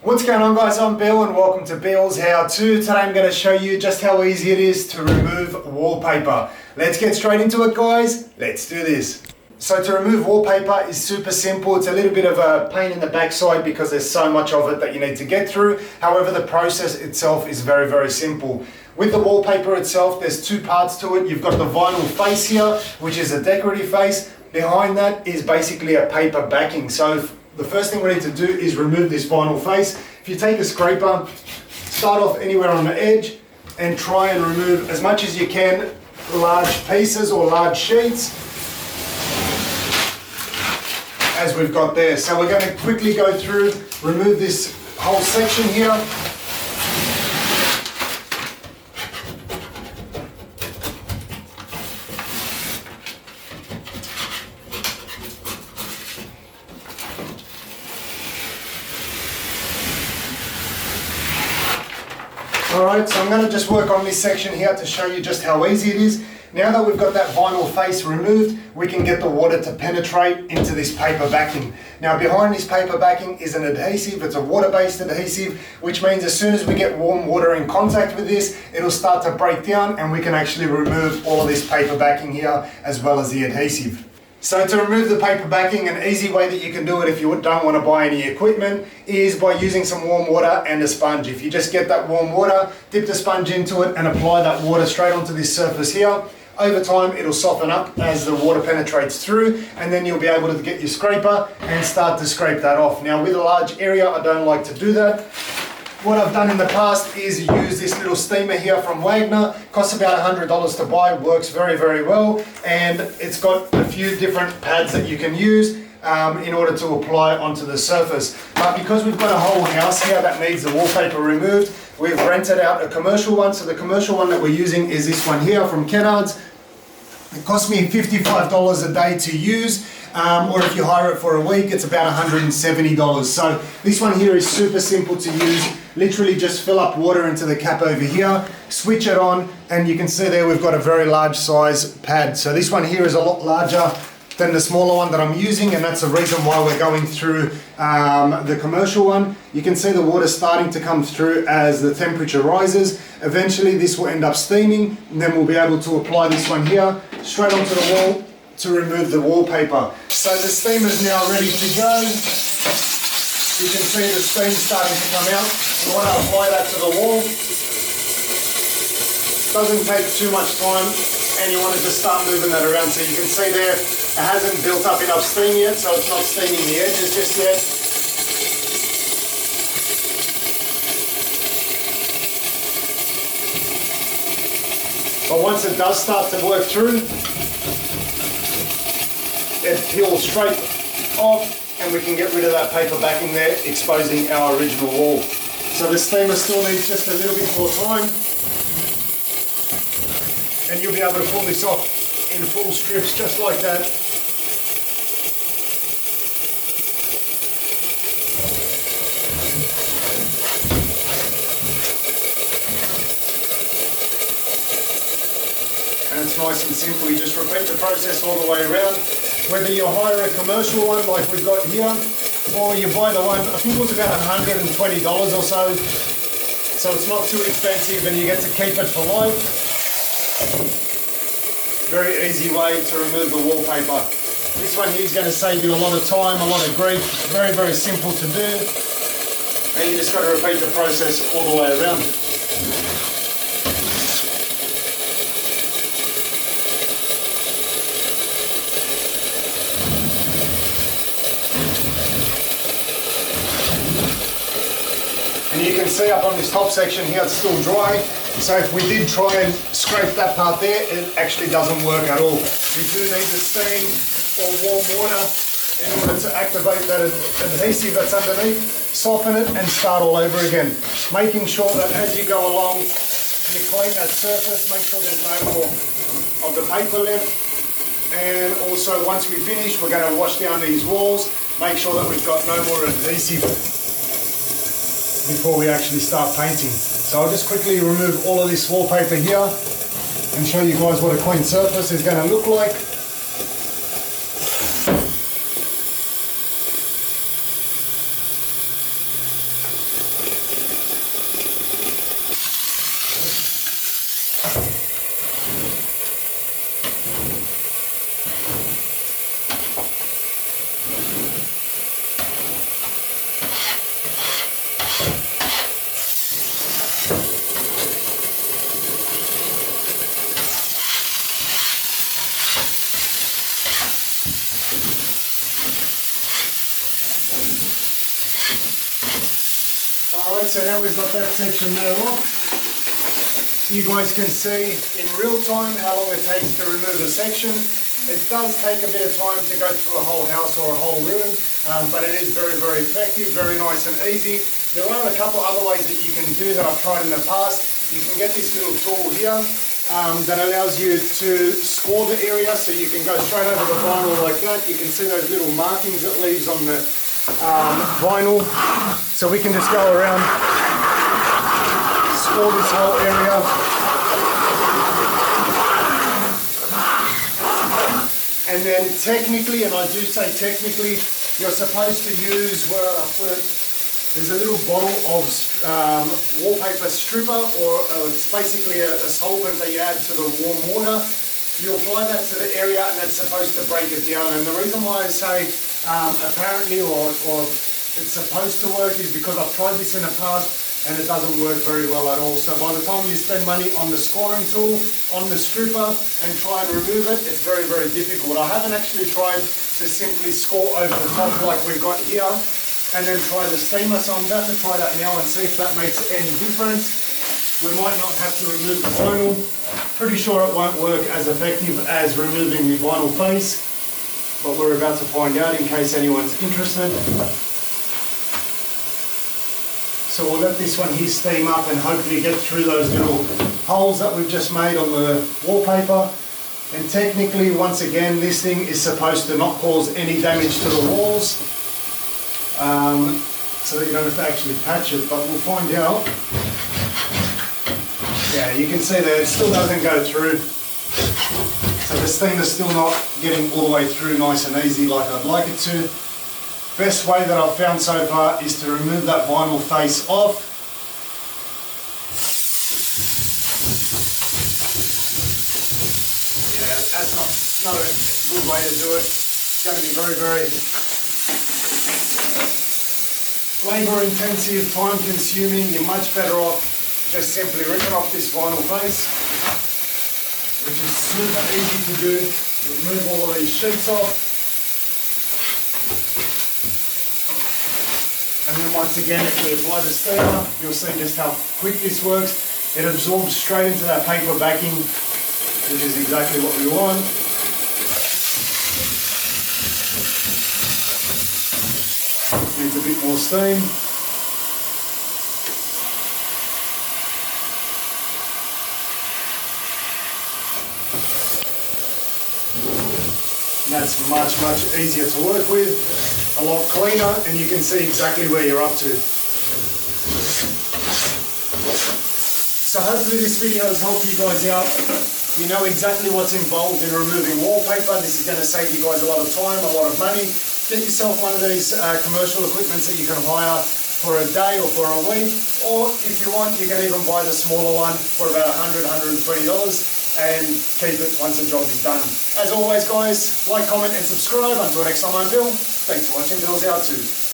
What's going on, guys? I'm Bill and welcome to Bill's How To. Today I'm going to show you just how easy it is to remove wallpaper. Let's get straight into it, guys. Let's do this. So to remove wallpaper is super simple. It's a little bit of a pain in the backside because there's so much of it that you need to get through. However, the process itself is very, very simple. With the wallpaper itself, there's two parts to it. You've got the vinyl face here, which is a decorative face. Behind that is basically a paper backing. So the first thing we need to do is remove this vinyl face. If you take a scraper, start off anywhere on the edge and try and remove as much as you can large pieces or large sheets as we've got there. So we're going to quickly go through, remove this whole section here. Alright, so I'm going to just work on this section here to show you just how easy it is. Now that we've got that vinyl face removed, we can get the water to penetrate into this paper backing. Now behind this paper backing is an adhesive. It's a water-based adhesive, which means as soon as we get warm water in contact with this, it'll start to break down and we can actually remove all of this paper backing here as well as the adhesive. So to remove the paper backing, an easy way that you can do it if you don't want to buy any equipment is by using some warm water and a sponge. If you just get that warm water, dip the sponge into it and apply that water straight onto this surface here, over time it'll soften up as the water penetrates through, and then you'll be able to get your scraper and start to scrape that off. Now with a large area, I don't like to do that. What I've done in the past is use this little steamer here from Wagner. Costs about $100 to buy, works very, very well. And it's got a few different pads that you can use in order to apply onto the surface. But because we've got a whole house here that needs the wallpaper removed, we've rented out a commercial one. So the commercial one that we're using is this one here from Kennard's. It cost me $55 a day to use. Or if you hire it for a week, it's about $170. So this one here is super simple to use. Literally just fill up water into the cap over here, switch it on, and you can see there we've got a very large size pad. So this one here is a lot larger than the smaller one that I'm using, and that's the reason why we're going through the commercial one. You can see the water starting to come through as the temperature rises. Eventually this will end up steaming, and then we'll be able to apply this one here straight onto the wall to remove the wallpaper. So the steamer is now ready to go. You can see the steam starting to come out. You want to apply that to the wall. Doesn't take too much time, and you want to just start moving that around. So you can see there, it hasn't built up enough steam yet, so it's not steaming the edges just yet. But once it does start to work through, it peels straight off and we can get rid of that paper backing there, exposing our original wall. So the steamer still needs just a little bit more time, and you'll be able to pull this off in full strips just like that. And it's nice and simple. You just repeat the process all the way around. Whether you hire a commercial one like we've got here, or you buy the one, I think it was about $120 or so. So it's not too expensive and you get to keep it for life. Very easy way to remove the wallpaper. This one here is going to save you a lot of time, a lot of grief. Very, very simple to do. And you just got to repeat the process all the way around. And you can see up on this top section here, it's still dry. So if we did try and scrape that part there, it actually doesn't work at all. We do need the steam or warm water in order to activate that adhesive that's underneath, soften it and start all over again. Making sure that as you go along, you clean that surface, make sure there's no more of the paper left. And also once we finish, we're going to wash down these walls, make sure that we've got no more adhesive before we actually start painting. So I'll just quickly remove all of this wallpaper here and show you guys what a clean surface is going to look like. Alright, so now we've got that section there off. You guys can see in real time how long it takes to remove a section. It does take a bit of time to go through a whole house or a whole room, but it is very, very effective, very nice and easy. There are a couple other ways that you can do that I've tried in the past. You can get this little tool here that allows you to score the area, so you can go straight over the vinyl like that. You can see those little markings it leaves on the vinyl. So we can just go around, score this whole area. And then technically, and I do say technically, you're supposed to use, where I put it, there's a little bottle of wallpaper stripper, or it's basically a solvent that you add to the warm water. You apply that to the area and that's supposed to break it down. And the reason why I say apparently or it's supposed to work is because I've tried this in the past and it doesn't work very well at all. So by the time you spend money on the scoring tool, on the stripper, and try and remove it, it's very, very difficult. I haven't actually tried to simply score over the top like we've got here and then try the steamer, so I'm about to try that now and see if that makes any difference. We might not have to remove the vinyl. Pretty sure it won't work as effective as removing the vinyl face, but we're about to find out in case anyone's interested. So we'll let this one here steam up and hopefully get through those little holes that we've just made on the wallpaper. And technically, once again, this thing is supposed to not cause any damage to the walls, so that you don't have to actually patch it, but we'll find out. Yeah, you can see that it still doesn't go through. So the steam is still not getting all the way through nice and easy like I'd like it to. Best way that I've found so far is to remove that vinyl face off. Yeah, that's not a good way to do it. It's going to be very, very labour intensive, time consuming. You're much better off just simply ripping off this vinyl face, which is super easy to do. Remove all of these sheets off. And then once again, if we apply the steamer, you'll see just how quick this works. It absorbs straight into that paper backing, which is exactly what we want. Needs a bit more steam. And that's much, much easier to work with. A lot cleaner, and you can see exactly where you're up to. So hopefully this video has helped you guys out. You know exactly what's involved in removing wallpaper. This is going to save you guys a lot of time, a lot of money. Get yourself one of these commercial equipments that you can hire for a day or for a week, or if you want, you can even buy the smaller one for about $100, $120 and keep it once the job is done. As always guys, like, comment and subscribe. Until next time, I'm Bill. Thanks for watching Billshowto.